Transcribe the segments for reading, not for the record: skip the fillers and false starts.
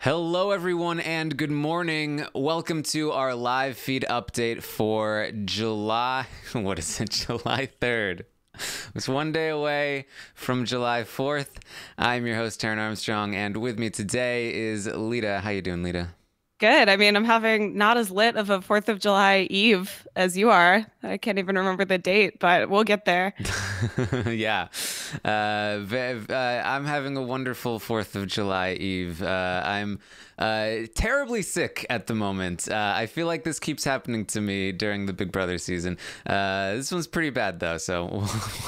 Hello, everyone, and good morning. Welcome to our live feed update for July. What is it? July 3rd. It's one day away from July 4th. I'm your host, Taryn Armstrong, and with me today is Lita. How you doing, Lita? Good. I mean, I'm having not as lit of a 4th of July Eve as you are. I can't even remember the date, but we'll get there. Yeah. I'm having a wonderful 4th of July Eve. I'm terribly sick at the moment. I feel like this keeps happening to me during the Big Brother season. This one's pretty bad, though, so we'll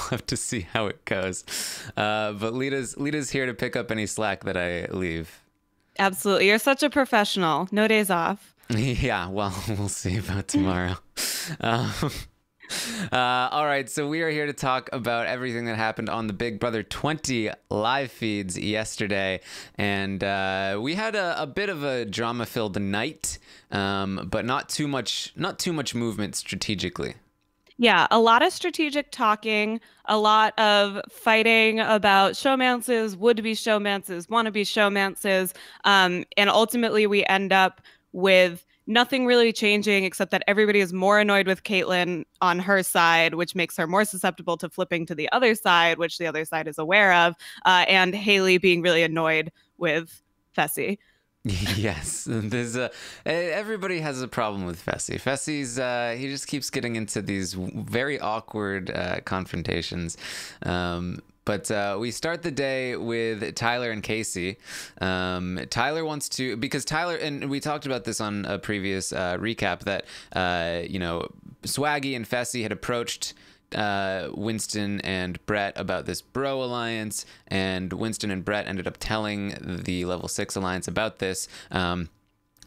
have to see how it goes. But Lita's here to pick up any slack that I leave. Absolutely. You're such a professional. No days off. Yeah, well, we'll see about tomorrow. Um, all right, so we are here to talk about everything that happened on the Big Brother 20 live feeds yesterday, and we had a bit of a drama-filled night, but not too much movement strategically. Yeah, a lot of strategic talking, a lot of fighting about showmances, would-be showmances, wannabe showmances, and ultimately we end up with nothing really changing except that everybody is more annoyed with Caitlyn on her side, which makes her more susceptible to flipping to the other side, which the other side is aware of, and Haley being really annoyed with Fessy. Yes, everybody has a problem with Fessy. Fessy's he just keeps getting into these very awkward confrontations. But we start the day with Tyler and Casey. Tyler wants to, because Tyler, and we talked about this on a previous recap, that Swaggy and Fessy had approached Winston and Brett about this bro alliance, and Winston and Brett ended up telling the level 6 alliance about this.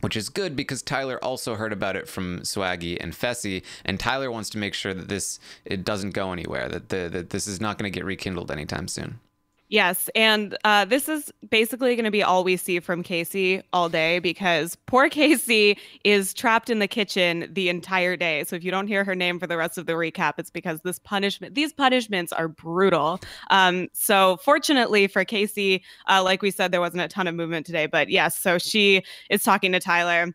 Which is good because Tyler also heard about it from Swaggy and Fessy, and Tyler wants to make sure that it doesn't go anywhere, that this is not going to get rekindled anytime soon. Yes, and this is basically going to be all we see from Casey all day because poor Casey is trapped in the kitchen the entire day. So if you don't hear her name for the rest of the recap, it's because these punishments are brutal. So fortunately for Casey, like we said, there wasn't a ton of movement today, but yes, so she is talking to Tyler.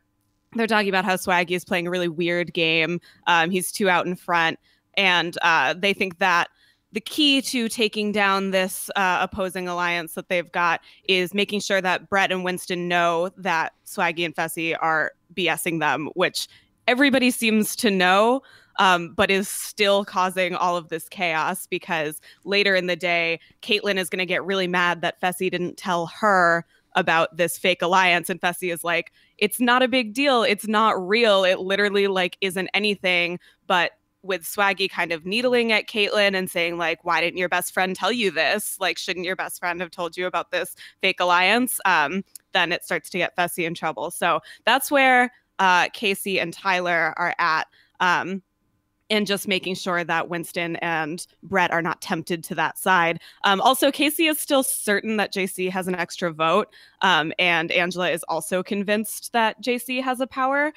They're talking about how Swaggy is playing a really weird game. He's too out in front, and they think that the key to taking down this opposing alliance that they've got is making sure that Brett and Winston know that Swaggy and Fessy are BSing them, which everybody seems to know, but is still causing all of this chaos because later in the day, Caitlyn is going to get really mad that Fessy didn't tell her about this fake alliance, and Fessy is like, it's not a big deal, it's not real, it literally like isn't anything. But with Swaggy kind of needling at Caitlyn and saying, like, why didn't your best friend tell you this? Like, shouldn't your best friend have told you about this fake alliance? Then it starts to get Fessy in trouble. So that's where Casey and Tyler are at. And just making sure that Winston and Brett are not tempted to that side. Also, Casey is still certain that JC has an extra vote, and Angela is also convinced that JC has a power.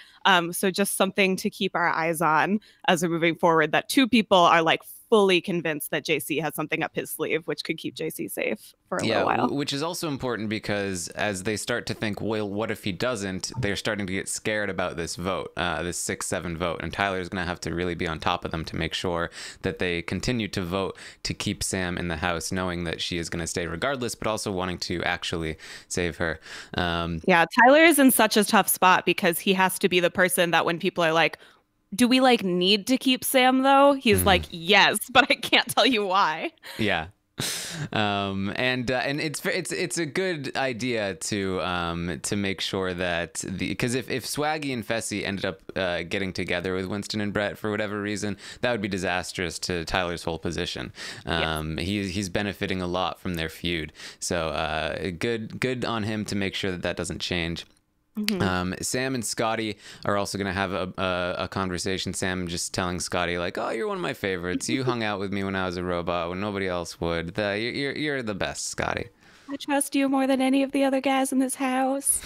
So just something to keep our eyes on as we're moving forward, that two people are like fully convinced that JC has something up his sleeve, which could keep JC safe for a little while. Which is also important because as they start to think, well, what if he doesn't? They're starting to get scared about this vote, this 6-7 vote, and Tyler's going to have to really be on top of them to make sure that they continue to vote to keep Sam in the house, knowing that she is going to stay regardless, but also wanting to actually save her. Yeah, Tyler is in such a tough spot because he has to be the person that when people are like, do we like need to keep Sam though? He's like, yes, but I can't tell you why. Yeah. And it's a good idea to make sure that because if Swaggy and Fessy ended up getting together with Winston and Brett for whatever reason, that would be disastrous to Tyler's whole position. He's benefiting a lot from their feud, so good on him to make sure that doesn't change. Sam and Scotty are also going to have a conversation. Sam just telling Scotty, like, oh, you're one of my favorites. You hung out with me when I was a robot when nobody else would. You're the best, Scotty. I trust you more than any of the other guys in this house.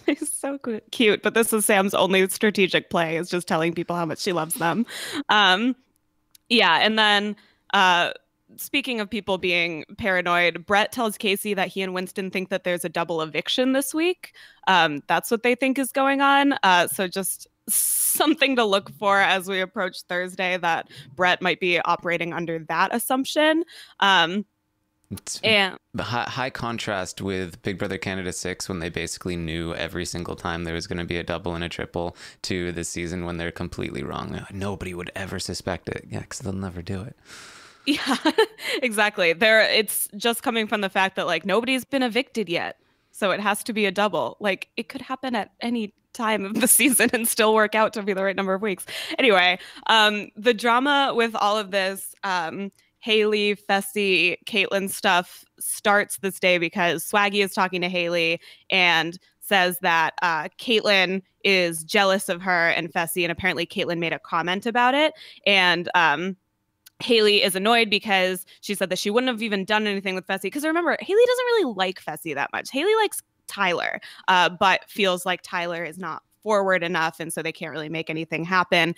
He's so cute. But this is Sam's only strategic play, is just telling people how much she loves them. Yeah, and then speaking of people being paranoid, Brett tells Casey that he and Winston think that there's a double eviction this week. That's what they think is going on. So just something to look for as we approach Thursday, that Brett might be operating under that assumption. It's And high contrast with Big Brother Canada 6 when they basically knew every single time there was going to be a double and a triple, to this season when they're completely wrong. Nobody would ever suspect it. Yeah, because they'll never do it. yeah, exactly. It's just coming from the fact that like nobody's been evicted yet. So it has to be a double. Like it could happen at any time of the season and still work out to be the right number of weeks. Anyway, the drama with all of this, Haley, Fessy, Kaitlyn stuff starts this day because Swaggy is talking to Haley and says that Kaitlyn is jealous of her and Fessy, and apparently Kaitlyn made a comment about it. And Haley is annoyed because she said that she wouldn't have even done anything with Fessy. Because remember, Haley doesn't really like Fessy that much. Haley likes Tyler, but feels like Tyler is not forward enough, and so they can't really make anything happen.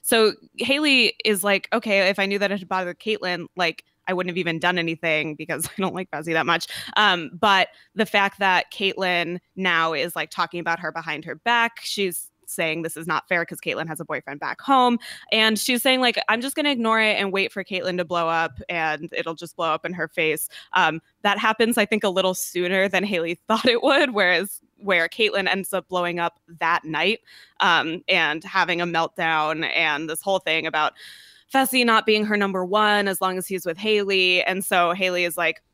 So Haley is like, okay, if I knew that it had bothered Kaitlyn, like I wouldn't have even done anything because I don't like Fessy that much. But the fact that Kaitlyn now is like talking about her behind her back, she's saying this is not fair because Kaitlyn has a boyfriend back home. And she's saying, like, I'm just going to ignore it and wait for Kaitlyn to blow up and it'll just blow up in her face. That happens, I think, a little sooner than Haley thought it would, where Kaitlyn ends up blowing up that night and having a meltdown and this whole thing about Fessy not being her number one as long as he's with Haley. And so Haley is like,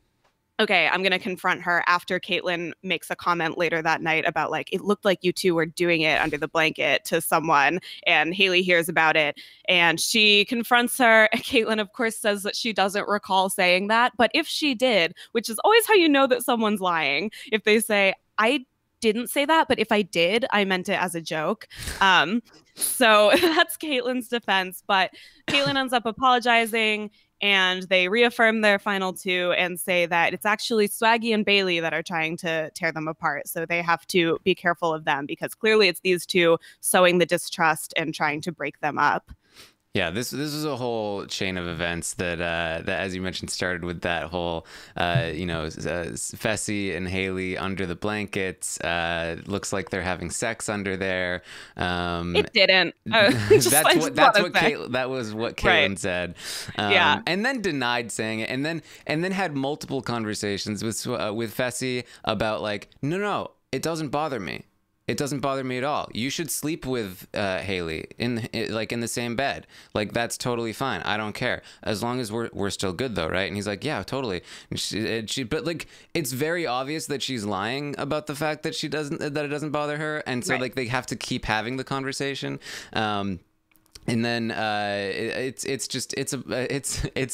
okay, I'm going to confront her after Kaitlyn makes a comment later that night about like, it looked like you two were doing it under the blanket to someone. And Haley hears about it and she confronts her. And Kaitlyn, of course, says that she doesn't recall saying that. But if she did, which is always how you know that someone's lying, if they say, I didn't say that, but if I did, I meant it as a joke. So that's Kaitlyn's defense. But Kaitlyn ends up apologizing. And they reaffirm their final two and say that it's actually Swaggy and Bailey that are trying to tear them apart. So they have to be careful of them because clearly it's these two sowing the distrust and trying to break them up. Yeah, this is a whole chain of events that, as you mentioned, started with that whole, Fessy and Haley under the blankets. Looks like they're having sex under there. It didn't. That was what Kaitlyn right. said. Yeah, and then denied saying it, and then had multiple conversations with Fessy about like, no, it doesn't bother me. It doesn't bother me at all. You should sleep with Haley in the same bed. Like that's totally fine. I don't care as long as we're still good though, right? And he's like, yeah, totally. And but like it's very obvious that she's lying about the fact that it doesn't bother her, and so like they have to keep having the conversation. And then it's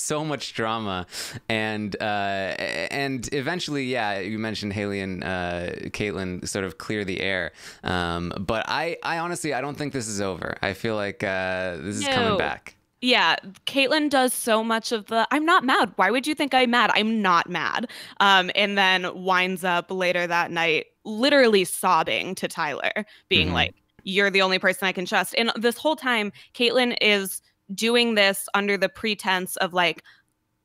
so much drama, and eventually, yeah, you mentioned Haley and Kaitlyn sort of clear the air, but I honestly I don't think this is over. I feel like this is coming back. Yeah, Kaitlyn does so much of the I'm not mad. Why would you think I'm mad? I'm not mad. And then winds up later that night literally sobbing to Tyler, being like, you're the only person I can trust. And this whole time, Kaitlyn is doing this under the pretense of like,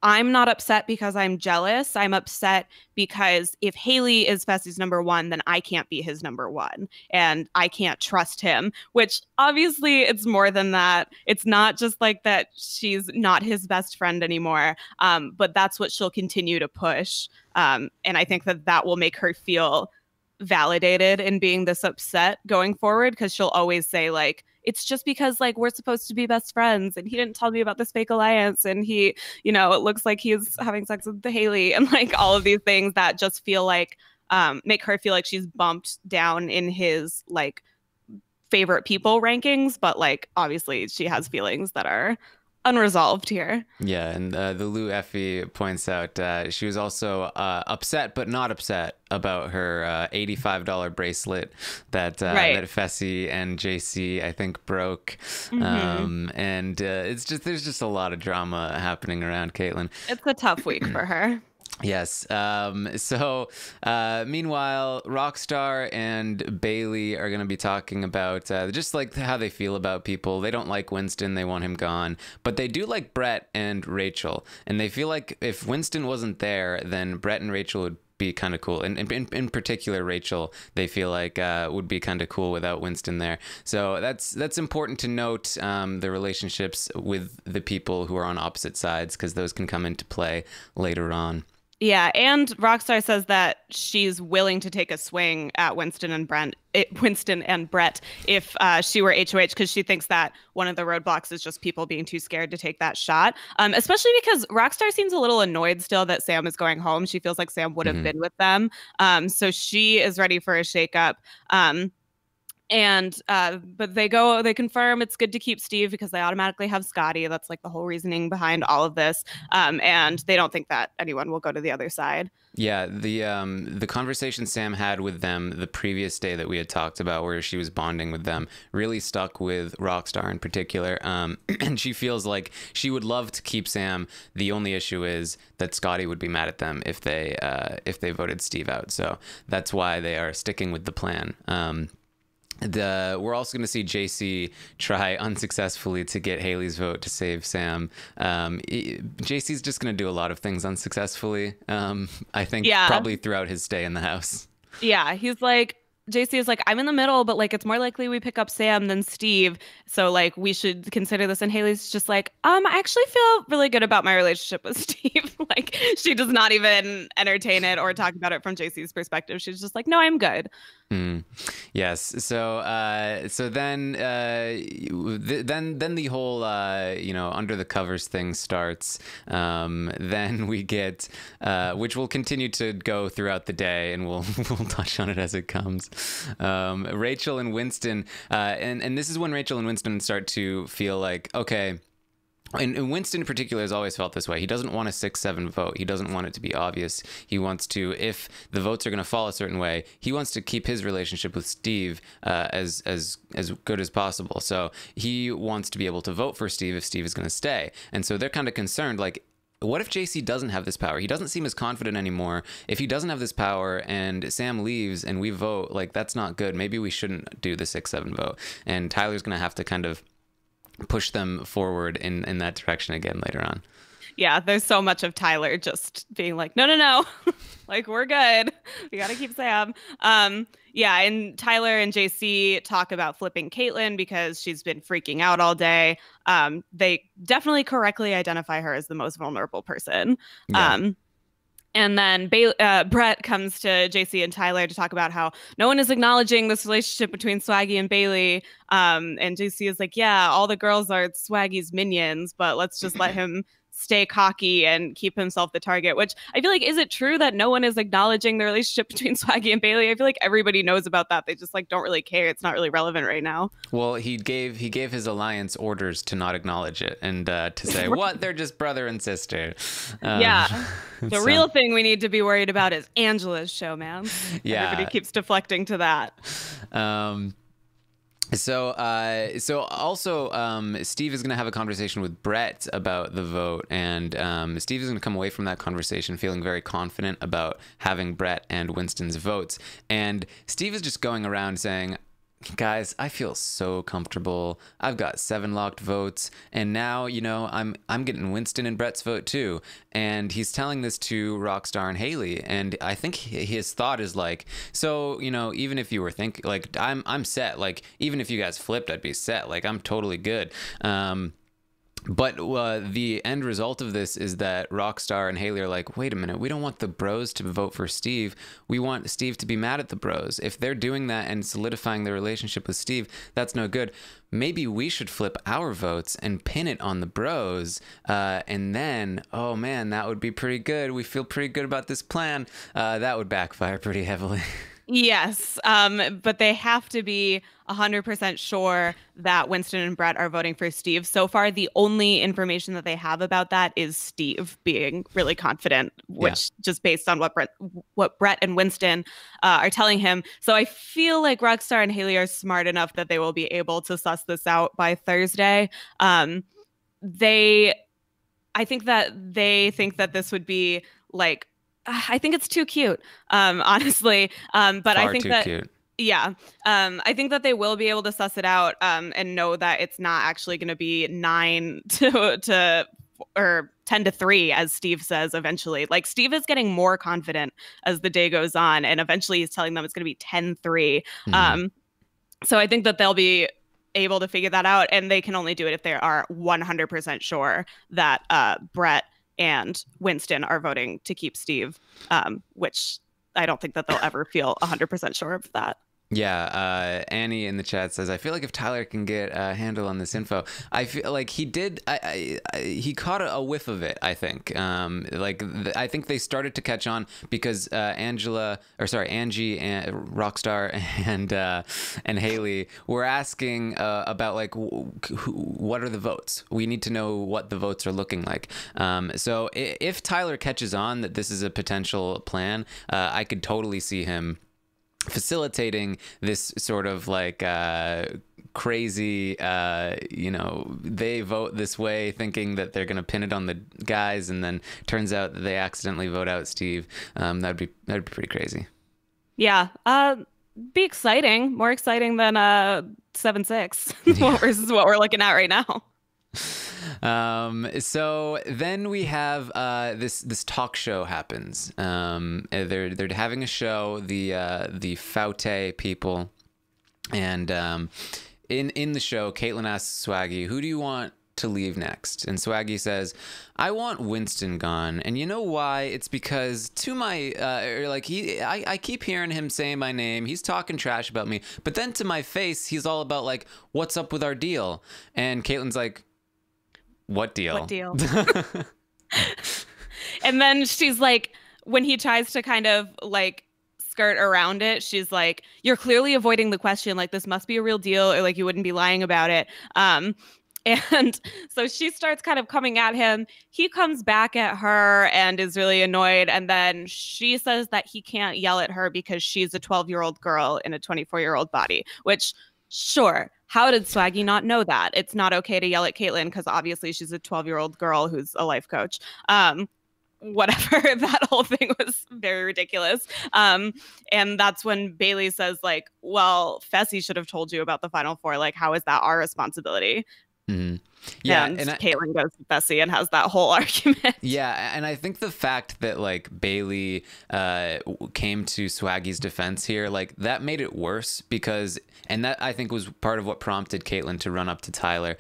I'm not upset because I'm jealous. I'm upset because if Haley is Fessy's number one, then I can't be his number one and I can't trust him, which obviously it's more than that. It's not just like that she's not his best friend anymore, but that's what she'll continue to push. And I think that will make her feel validated in being this upset going forward, because she'll always say like, it's just because like we're supposed to be best friends and he didn't tell me about this fake alliance and he, it looks like he's having sex with the Haley and like all of these things that just feel like make her feel like she's bumped down in his like favorite people rankings, but like obviously she has feelings that are unresolved here. Yeah, and the Lou Effie points out she was also upset but not upset about her $85 bracelet that Fessy and JC I think broke. And there's just a lot of drama happening around Kaitlyn. It's a tough week for her. Yes. Meanwhile, Rockstar and Bailey are going to be talking about just like how they feel about people. They don't like Winston. They want him gone. But they do like Brett and Rachel. And they feel like if Winston wasn't there, then Brett and Rachel would be kind of cool. And in particular, Rachel, they feel like would be kind of cool without Winston there. So that's important to note, the relationships with the people who are on opposite sides, because those can come into play later on. Yeah, and Rockstar says that she's willing to take a swing at Winston and Brett if she were HOH, because she thinks that one of the roadblocks is just people being too scared to take that shot. Especially because Rockstar seems a little annoyed still that Sam is going home. She feels like Sam would have been with them. So she is ready for a shakeup. But they confirm it's good to keep Steve because they automatically have Scotty. That's like the whole reasoning behind all of this. And they don't think that anyone will go to the other side. Yeah, the conversation Sam had with them the previous day that we had talked about, where she was bonding with them, really stuck with Rockstar in particular. And she feels like she would love to keep Sam. The only issue is that Scotty would be mad at them if they voted Steve out. So that's why they are sticking with the plan. We're also going to see JC try unsuccessfully to get Haley's vote to save Sam. JC's just going to do a lot of things unsuccessfully, I think, probably throughout his stay in the house. Yeah, he's like, JC is like, I'm in the middle, but like it's more likely we pick up Sam than Steve. So like we should consider this. And Haley's just like, I actually feel really good about my relationship with Steve. Like she does not even entertain it or talk about it from JC's perspective. She's just like, no, I'm good. Yes. So then the whole under the covers thing starts. Then we get which will continue to go throughout the day, and we'll touch on it as it comes. Rachel and Winston, and this is when Rachel and Winston start to feel like, okay. And Winston in particular has always felt this way. He doesn't want a 6-7 vote. He doesn't want it to be obvious. He wants to, if the votes are going to fall a certain way, he wants to keep his relationship with Steve as good as possible. So he wants to be able to vote for Steve if Steve is going to stay. And so they're kind of concerned, like, what if JC doesn't have this power? He doesn't seem as confident anymore. If he doesn't have this power and Sam leaves and we vote, like, that's not good. Maybe we shouldn't do the 6-7 vote. And Tyler's going to have to kind of push them forward in that direction again later on. Yeah, there's so much of Tyler just being like, no. Like, we're good. We got to keep Sam. Yeah, and Tyler and JC talk about flipping Caitlyn because she's been freaking out all day. They definitely correctly identify her as the most vulnerable person. Yeah. And then Brett comes to JC and Tyler to talk about how no one is acknowledging this relationship between Swaggy and Bailey. And JC is like, yeah, all the girls are Swaggy's minions, but let's just let him stay cocky and keep himself the target, which I feel like, is it true that no one is acknowledging the relationship between Swaggy and Bailey? I feel like everybody knows about that. They just like don't really care. It's not really relevant right now. Well, he gave his alliance orders to not acknowledge it and to say, what? They're just brother and sister. Yeah. The real thing we need to be worried about is Angela's show, man. Yeah. Everybody keeps deflecting to that. So also, Steve is going to have a conversation with Brett about the vote, and Steve is going to come away from that conversation feeling very confident about having Brett and Winston's votes. And Steve is just going around saying, guys, I feel so comfortable. I've got 7 locked votes, and now, I'm getting Winston and Brett's vote too. And he's telling this to Rockstar and Haley, and I think his thought is like, so, even if you were thinking, like, I'm set. Like, even if you guys flipped, I'd be set. Like, I'm totally good. But the end result of this is that Rockstar and Haley are like, wait a minute, we don't want the bros to vote for Steve. We want Steve to be mad at the bros. If they're doing that and solidifying their relationship with Steve, that's no good. Maybe we should flip our votes and pin it on the bros. And then, oh man, that would be pretty good. We feel pretty good about this plan. That would backfire pretty heavily. Yes, but they have to be 100% sure that Winston and Brett are voting for Steve. So far, the only information that they have about that is Steve being really confident, which just based on what Brett and Winston are telling him. So I feel like Rockstar and Haley are smart enough that they will be able to suss this out by Thursday. I think that they think that this would be like I think it's too cute, honestly. But I Far think too that, cute. yeah, I think that they will be able to suss it out, and know that it's not actually going to be 9 to or 10-3, as Steve says eventually. Like, Steve is getting more confident as the day goes on, and eventually he's telling them it's going to be 10-3. Hmm. Um, so I think that they'll be able to figure that out, and they can only do it if they are 100% sure that Brett and Winston are voting to keep Steve, which I don't think that they'll ever feel 100% sure of that. Yeah, Annie in the chat says, "I feel like if Tyler can get a handle on this info, I feel like he did. He caught a whiff of it. I think. I think they started to catch on because Angie and Rockstar and Haley were asking about like what are the votes. We need to know what the votes are looking like. So if Tyler catches on that this is a potential plan, I could totally see him facilitating this sort of like crazy they vote this way thinking that they're going to pin it on the guys, and then turns out that they accidentally vote out Steve. That'd be pretty crazy. Yeah, be exciting, more exciting than 7-6, Yeah. what we're looking at right now. So then we have this talk show happens. They're having a show, the Faute people, and in the show, Caitlin asks Swaggy, "Who do you want to leave next?" And Swaggy says, "I want Winston gone, and you know why? It's because to my I keep hearing him saying my name. He's talking trash about me, but then to my face, he's all about like, what's up with our deal?" And Caitlin's like, "What deal?" What deal? And then she's like, when he tries to kind of like skirt around it, she's like, "You're clearly avoiding the question. Like, this must be a real deal, or like you wouldn't be lying about it." And so she starts kind of coming at him. He comes back at her and is really annoyed. And then she says that he can't yell at her because she's a 12-year-old girl in a 24-year-old body, which, sure. How did Swaggy not know that? It's not okay to yell at Caitlin because obviously she's a 12-year-old girl who's a life coach. Whatever, that whole thing was very ridiculous. And that's when Bailey says, like, well, Fessy should have told you about the Final Four. Like, how is that our responsibility? Mm-hmm. Yeah, and Caitlin goes to Fessy and has that whole argument. Yeah, and I think the fact that like Bailey came to Swaggy's defense here, like that made it worse because, and that I think was part of what prompted Caitlin to run up to Tyler.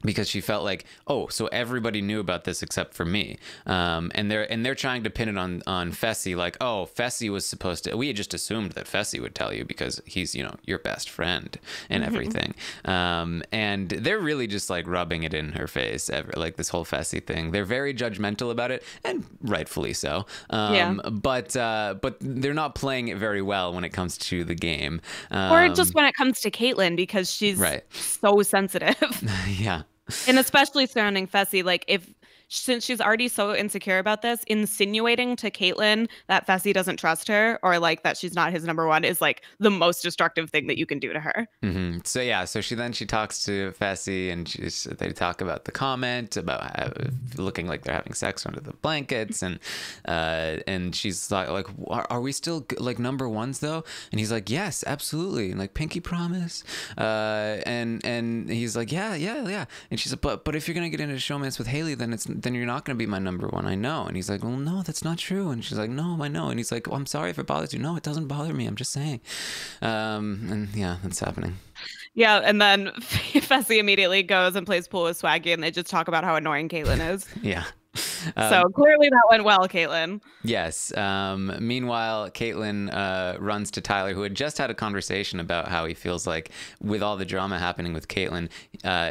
Because she felt like, oh, so everybody knew about this except for me, and they're trying to pin it on Fessy, like, oh, Fessy was supposed to. We had just assumed that Fessy would tell you because he's your best friend and everything, and they're really just like rubbing it in her face, like this whole Fessy thing. They're very judgmental about it, and rightfully so. But they're not playing it very well when it comes to the game, or just when it comes to Caitlin because she's so sensitive. Yeah. And especially surrounding Fessy, like since she's already so insecure about this, insinuating to Caitlin that Fessy doesn't trust her or like that she's not his number one is like the most destructive thing that you can do to her. Mm-hmm. So yeah, so she talks to Fessy and they talk about the comment about looking like they're having sex under the blankets, and she's like are we still like number ones though? And he's like, yes, absolutely, and like pinky promise, and he's like, yeah, and she's like, but if you're gonna get into showmance with Haley, then you're not going to be my number one. I know. And he's like, well, no, that's not true. And she's like, no, I know. And he's like, well, I'm sorry if it bothers you. No, it doesn't bother me. I'm just saying. And yeah, that's happening. Yeah. And then Fessy immediately goes and plays pool with Swaggy, and they just talk about how annoying Caitlin is. Yeah. So clearly that went well, Caitlin. Yes. Meanwhile, Caitlin runs to Tyler, who had just had a conversation about how he feels like with all the drama happening with Caitlin,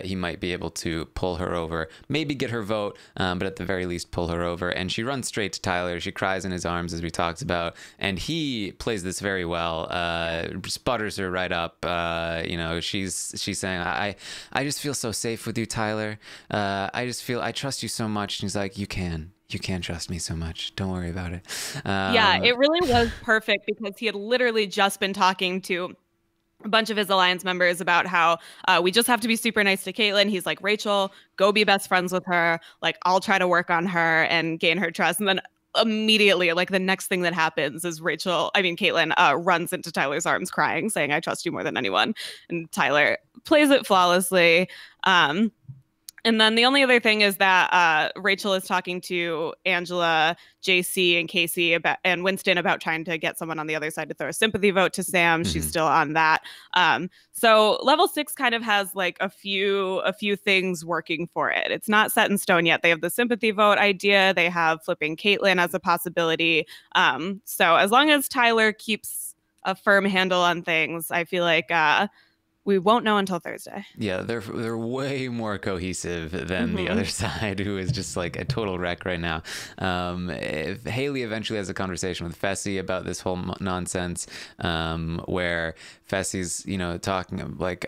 he might be able to pull her over, maybe get her vote, but at the very least pull her over. And she runs straight to Tyler. She cries in his arms, as we talked about, and he plays this very well. Sputters her right up. She's saying, I just feel so safe with you, Tyler. I trust you so much. And he's like, you can trust me so much. Don't worry about it. Yeah, it really was perfect because he had literally just been talking to a bunch of his alliance members about how we just have to be super nice to Caitlin. He's like, Rachel, go be best friends with her. Like, I'll try to work on her and gain her trust. And then immediately, like the next thing that happens is Caitlin runs into Tyler's arms crying, saying, I trust you more than anyone. And Tyler plays it flawlessly. And then the only other thing is that Rachel is talking to Angela, JC, and Casey and Winston about trying to get someone on the other side to throw a sympathy vote to Sam. Mm-hmm. She's still on that. So level 6 kind of has like a few things working for it. It's not set in stone yet. They have the sympathy vote idea. They have flipping Caitlin as a possibility. So as long as Tyler keeps a firm handle on things, I feel like we won't know until Thursday. Yeah, they're way more cohesive than the other side, who is just like a total wreck right now. If Haley eventually has a conversation with Fessy about this whole nonsense, where Fessy's, talking like,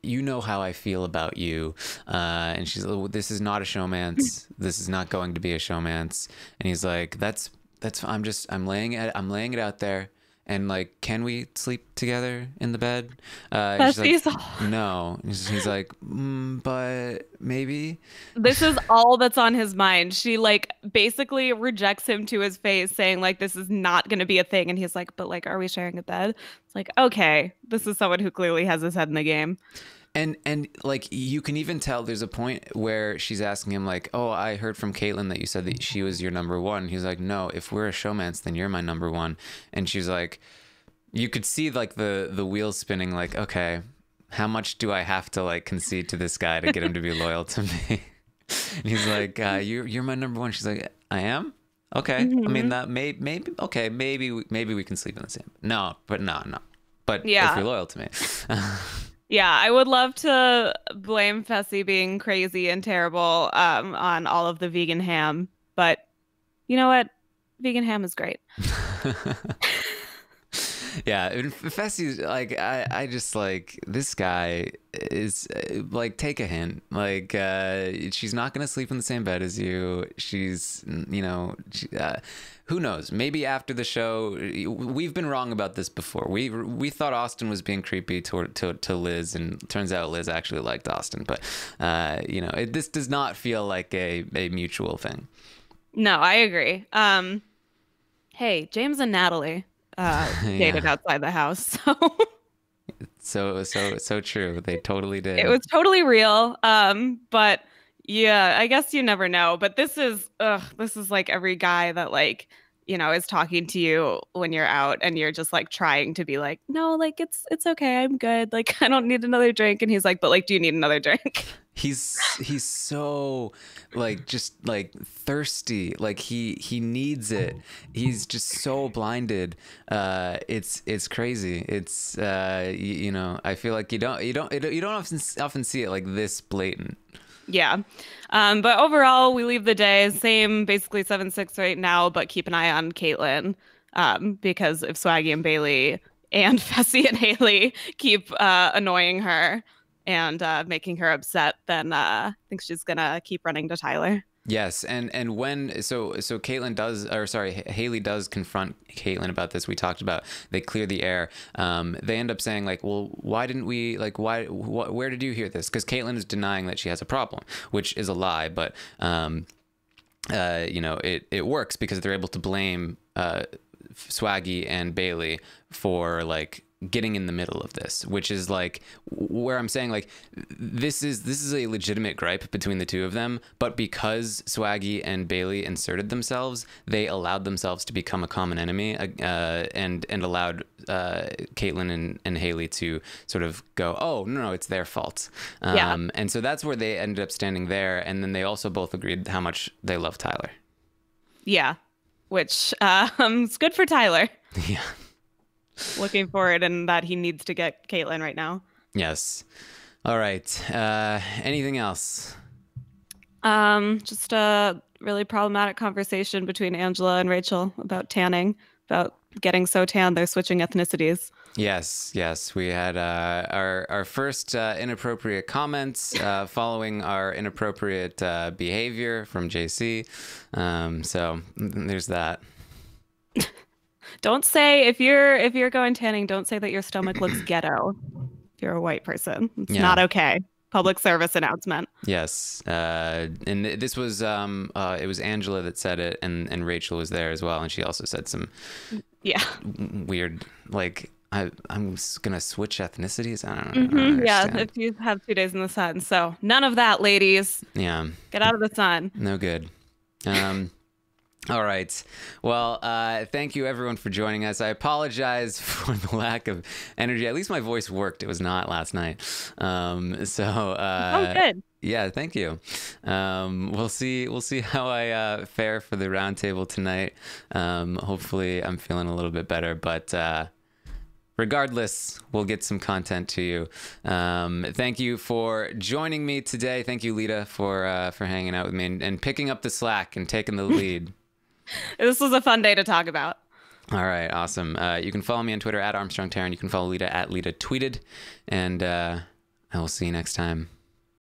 you know how I feel about you, and she's like, this is not a showmance. This is not going to be a showmance. And he's like, that's I'm laying it out there. And like, can we sleep together in the bed? She's like, no. He's like, but maybe. This is all that's on his mind. She like basically rejects him to his face, saying like, this is not going to be a thing. And he's like, but like, are we sharing a bed? It's like, okay, this is someone who clearly has his head in the game. And like, you can even tell there's a point where she's asking him like, oh, I heard from Caitlin that you said that she was your number one. He's like, no, if we're a showmance, then you're my number one. And she's like, you could see like the wheels spinning, like, okay, how much do I have to like concede to this guy to get him to be loyal to me? And he's like, you're my number one. She's like, I am? Okay. I mean, that maybe okay, maybe we can sleep in the same. No. But if you're loyal to me. Yeah, I would love to blame Fessy being crazy and terrible on all of the vegan ham, but you know what? Vegan ham is great. Yeah, Fessy's like, I just like, this guy is like, take a hint. Like, she's not gonna sleep in the same bed as you. She's, who knows? Maybe after the show, we've been wrong about this before. We thought Austin was being creepy to Liz, and turns out Liz actually liked Austin. But this does not feel like a mutual thing. No, I agree. Hey, James and Natalie dated outside the house. So true. They totally did. It was totally real. But yeah, I guess you never know. But this is like every guy that like, is talking to you when you're out and you're just like trying to be like, no, like it's okay. I'm good. Like, I don't need another drink. And he's like, but like, do you need another drink? He's so like, just like thirsty. Like he needs it. He's just so blinded. It's crazy. It's I feel like you don't often see it like this blatant. Yeah. But overall, we leave the day same, basically 7-6 right now, but keep an eye on Caitlin, because if Swaggy and Bailey and Fessy and Haley keep annoying her and making her upset, then I think she's gonna keep running to Tyler. Yes, and when Caitlin does, or sorry, Haley does confront Caitlin about this. We talked about they clear the air. They end up saying like, well, why didn't we like where did you hear this? Because Caitlin is denying that she has a problem, which is a lie, but it works because they're able to blame Swaggy and Bailey for like getting in the middle of this, which is like where I'm saying like this is a legitimate gripe between the two of them, but because Swaggy and Bailey inserted themselves, they allowed themselves to become a common enemy, and allowed Caitlin and Haley to sort of go, oh no, it's their fault. And so that's where they ended up standing there, and then they also both agreed how much they love Tyler. Yeah, which is good for Tyler. Yeah. Looking forward, and that he needs to get Caitlin right now. Yes. All right. Anything else? Just a really problematic conversation between Angela and Rachel about tanning, about getting so tan they're switching ethnicities. Yes. We had our first inappropriate comments following our inappropriate behavior from JC. So there's that. Don't say if you're going tanning, don't say that your stomach looks ghetto. If you're a white person, it's not okay. public service announcement. Yes, and this was it was Angela that said it, and Rachel was there as well, and she also said some weird like I'm gonna switch ethnicities. I don't know. Yeah, if you have 2 days in the sun, so none of that, ladies. Yeah, get out of the sun. No good. All right. Well, thank you everyone for joining us. I apologize for the lack of energy. At least my voice worked. It was not last night. Good. Yeah, thank you. We'll see how I fare for the roundtable tonight. Hopefully I'm feeling a little bit better, but regardless, we'll get some content to you. Thank you for joining me today. Thank you, Lita, for hanging out with me and picking up the slack and taking the lead. This was a fun day to talk about. All right, awesome. You can follow me on Twitter @ArmstrongTaryn. You can follow Lita @LitaTweeted. And I will see you next time.